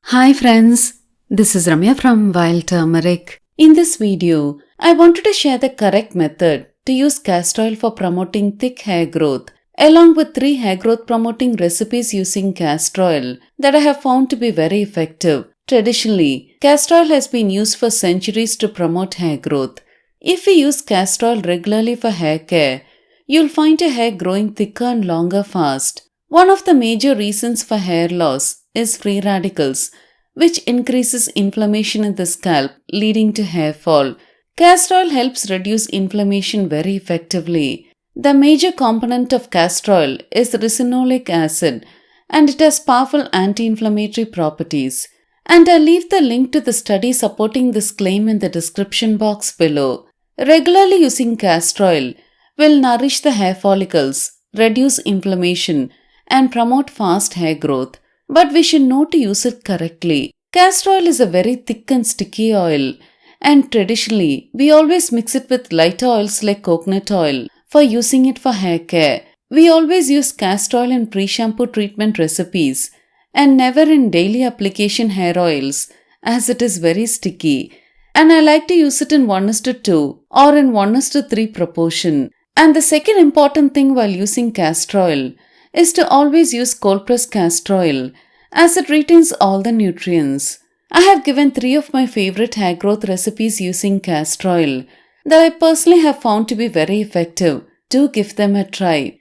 Hi friends, this is Ramya from Wild Turmeric. In this video, I wanted to share the correct method to use castor oil for promoting thick hair growth, along with 3 hair growth promoting recipes using castor oil that I have found to be very effective. Traditionally, castor oil has been used for centuries to promote hair growth. If we use castor oil regularly for hair care, you'll find your hair growing thicker and longer fast. One of the major reasons for hair loss is free radicals, which increases inflammation in the scalp, leading to hair fall. Castor oil helps reduce inflammation very effectively. The major component of castor oil is resinolic acid, and it has powerful anti-inflammatory properties. And I'll leave the link to the study supporting this claim in the description box below. Regularly using castor oil will nourish the hair follicles, reduce inflammation, and promote fast hair growth. But we should know to use it correctly. Castor oil is a very thick and sticky oil, and traditionally, we always mix it with lighter oils like coconut oil for using it for hair care. We always use castor oil in pre-shampoo treatment recipes and never in daily application hair oils, as it is very sticky. And I like to use it in 1:2 or in 1:3 proportion. And the second important thing while using castor oil is to always use cold pressed castor oil, as it retains all the nutrients. I have given 3 of my favorite hair growth recipes using castor oil that I personally have found to be very effective. Do give them a try.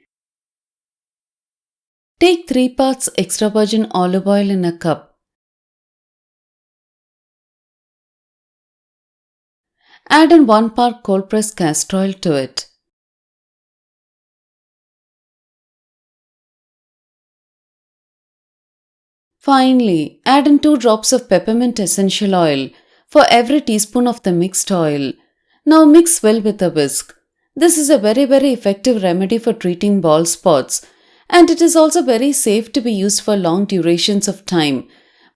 Take 3 parts extra virgin olive oil in a cup. Add in 1 part cold pressed castor oil to it. Finally, add in 2 drops of peppermint essential oil for every teaspoon of the mixed oil. Now mix well with a whisk. This is a very effective remedy for treating bald spots, and it is also very safe to be used for long durations of time.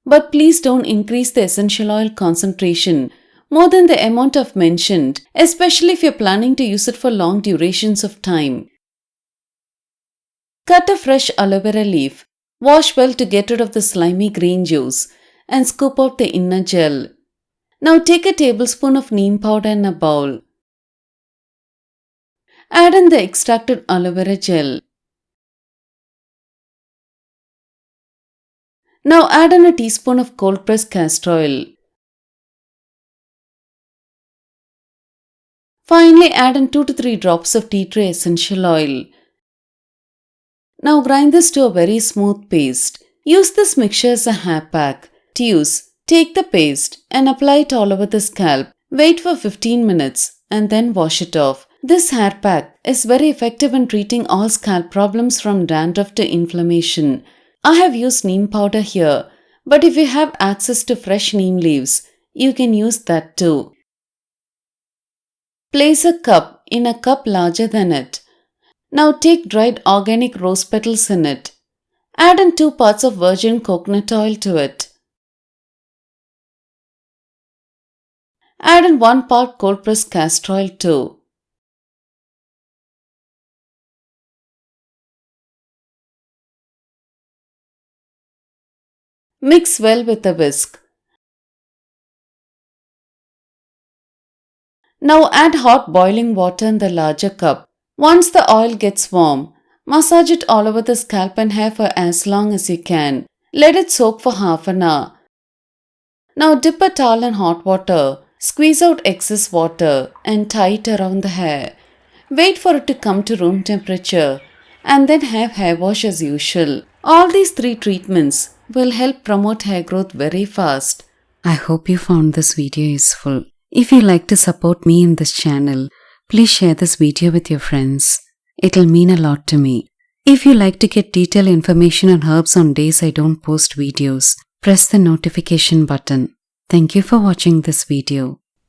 But please don't increase the essential oil concentration more than the amount I've mentioned, especially if you're planning to use it for long durations of time. Cut a fresh aloe vera leaf. Wash well to get rid of the slimy green juice and scoop out the inner gel. Now take a tablespoon of neem powder in a bowl. Add in the extracted aloe vera gel. Now add in a teaspoon of cold pressed castor oil. Finally add in 2 to 3 drops of tea tree essential oil. Now grind this to a very smooth paste. Use this mixture as a hair pack. To use, take the paste and apply it all over the scalp. Wait for 15 minutes and then wash it off. This hair pack is very effective in treating all scalp problems from dandruff to inflammation. I have used neem powder here, but if you have access to fresh neem leaves, you can use that too. Place a cup in a cup larger than it. Now take dried organic rose petals in it. Add in 2 parts of virgin coconut oil to it. Add in 1 part cold pressed castor oil too. Mix well with a whisk. Now add hot boiling water in the larger cup. Once the oil gets warm, massage it all over the scalp and hair for as long as you can. Let it soak for half an hour. Now dip a towel in hot water, squeeze out excess water and tie it around the hair. Wait for it to come to room temperature and then have hair wash as usual. All these 3 treatments will help promote hair growth very fast. I hope you found this video useful. If you like to support me in this channel, please share this video with your friends. It'll mean a lot to me. If you like to get detailed information on herbs on days I don't post videos, press the notification button. Thank you for watching this video.